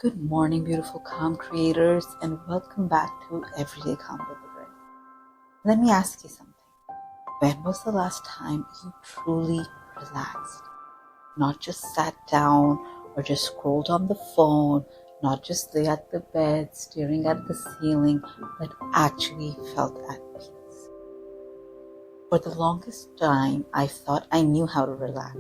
Good morning, beautiful calm creators, and welcome back to Everyday Calm with Arin. Let me ask you something. When was the last time you truly relaxed? Not just sat down or just scrolled on the phone, not just lay at the bed staring at the ceiling, but actually felt at peace. For the longest time, I thought I knew how to relax.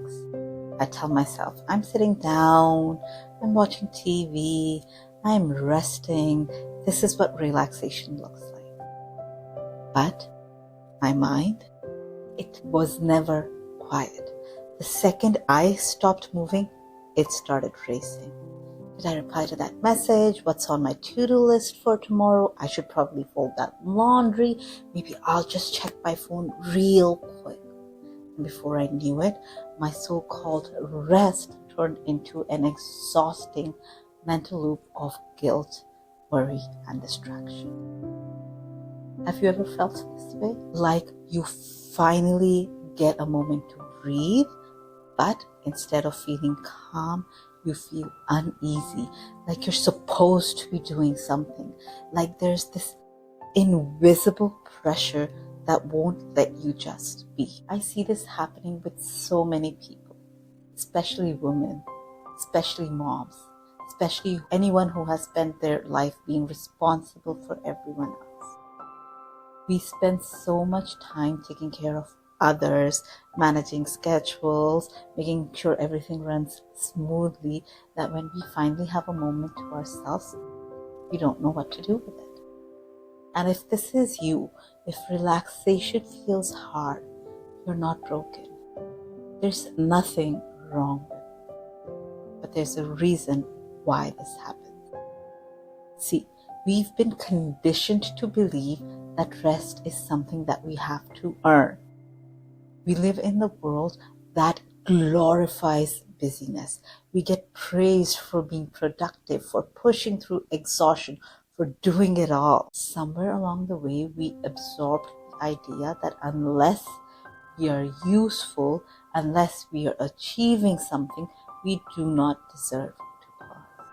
I tell myself, I'm sitting down, I'm watching TV, I'm resting. This is what relaxation looks like. But my mind, it was never quiet. The second I stopped moving, it started racing. Did I reply to that message? What's on my to-do list for tomorrow? I should probably fold that laundry. Maybe I'll just check my phone real quick. Before I knew it, my so-called rest turned into an exhausting mental loop of guilt, worry, and distraction. Have you ever felt this way? Like you finally get a moment to breathe, but instead of feeling calm, you feel uneasy, like you're supposed to be doing something, like there's this invisible pressure that won't let you just be. I see this happening with so many people, especially women, especially moms, especially anyone who has spent their life being responsible for everyone else. We spend so much time taking care of others, managing schedules, making sure everything runs smoothly, that when we finally have a moment to ourselves, we don't know what to do with it. And if this is you, if relaxation feels hard, you're not broken. There's nothing wrong with it. But there's a reason why this happens. See, we've been conditioned to believe that rest is something that we have to earn. We live in the world that glorifies busyness. We get praised for being productive, for pushing through exhaustion, for doing it all. Somewhere along the way, we absorbed the idea that unless we are useful, unless we are achieving something, we do not deserve to pause.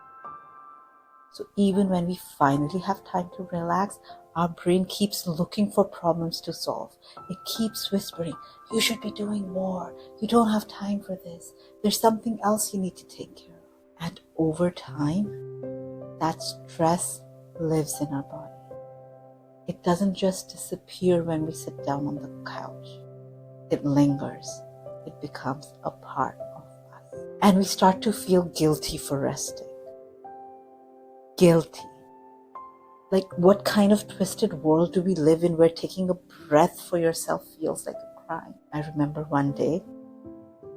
So even when we finally have time to relax, our brain keeps looking for problems to solve. It keeps whispering, you should be doing more. You don't have time for this. There's something else you need to take care of. And over time, that stress lives in our body. It doesn't just disappear when we sit down on the couch. It lingers. It becomes a part of us. And we start to feel guilty for resting. Guilty. Like, what kind of twisted world do we live in where taking a breath for yourself feels like a crime? I remember one day,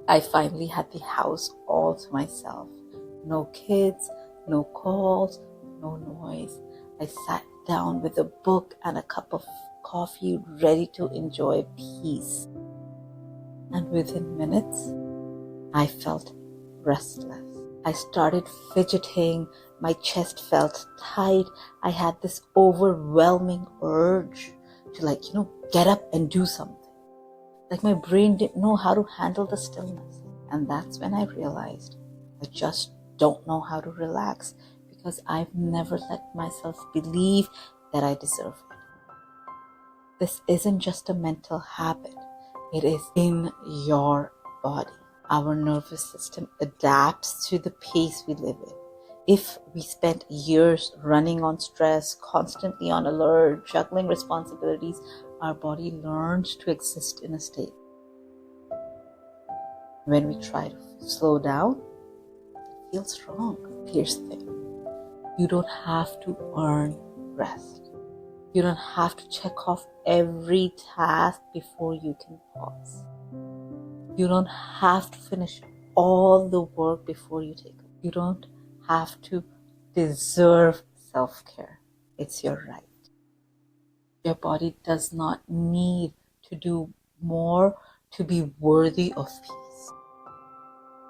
I finally had the house all to myself. No kids, no calls, no noise. I sat down with a book and a cup of coffee, ready to enjoy peace. And within minutes, I felt restless. I started fidgeting. My chest felt tight. I had this overwhelming urge to get up and do something. Like my brain didn't know how to handle the stillness. And that's when I realized I just don't know how to relax, because I've never let myself believe that I deserve it. This isn't just a mental habit. It is in your body. Our nervous system adapts to the pace we live in. If we spent years running on stress, constantly on alert, juggling responsibilities, our body learns to exist in a state. When we try to slow down, it feels wrong. Here's the thing. You don't have to earn rest. You don't have to check off every task before you can pause. You don't have to finish all the work before you take it. You don't have to deserve self-care. It's your right. Your body does not need to do more to be worthy of peace.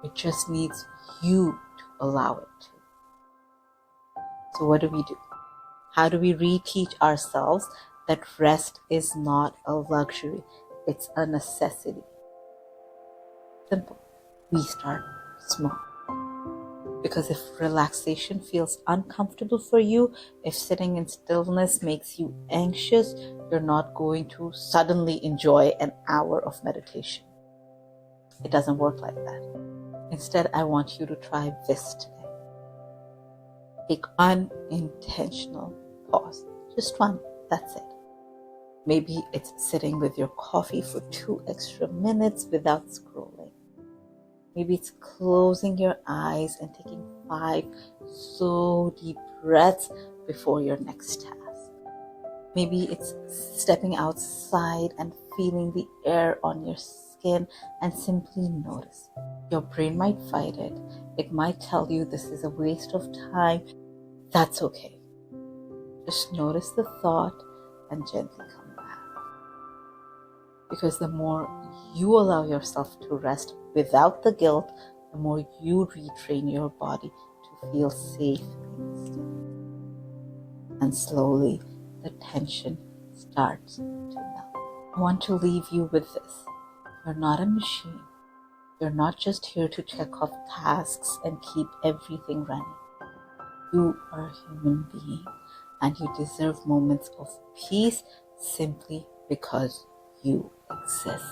It just needs you to allow it to. So what do we do? How do we reteach ourselves that rest is not a luxury? It's a necessity. Simple. We start small. Because if relaxation feels uncomfortable for you, if sitting in stillness makes you anxious, you're not going to suddenly enjoy an hour of meditation. It doesn't work like that. Instead, I want you to try this today. Take one intentional pause. Just one. That's it. Maybe it's sitting with your coffee for 2 extra minutes without scrolling. Maybe it's closing your eyes and taking 5 slow, deep breaths before your next task. Maybe it's stepping outside and feeling the air on your skin and simply notice. Your brain might fight it. It might tell you this is a waste of time. That's okay. Just notice the thought and gently come back. Because the more you allow yourself to rest without the guilt, the more you retrain your body to feel safe and still. And slowly, the tension starts to melt. I want to leave you with this. You're not a machine. You're not just here to check off tasks and keep everything running. You are a human being, and you deserve moments of peace simply because you exist.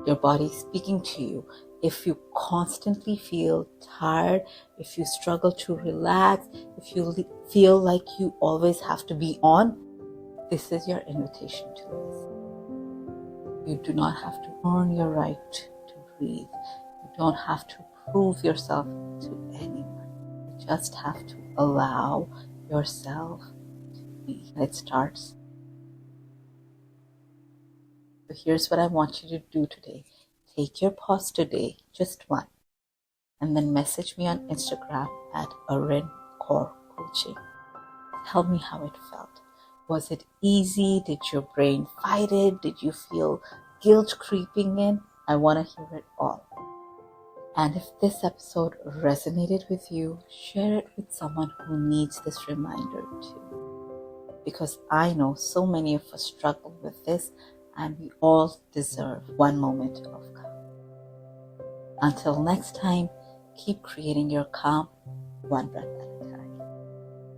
Your body is speaking to you. If you constantly feel tired, if you struggle to relax, if you feel like you always have to be on, this is your invitation to this. You do not have to earn your right to breathe. You don't have to prove yourself to anyone. You just have to allow yourself to be. It starts. So here's what I want you to do today. Take your pause today, just one, and then message me on Instagram at Arin Core Coaching. Tell me how it felt. Was it easy? Did your brain fight it? Did you feel guilt creeping in? I want to hear it all. And if this episode resonated with you, share it with someone who needs this reminder too. Because I know so many of us struggle with this, and we all deserve one moment of calm. Until next time, keep creating your calm, one breath at a time.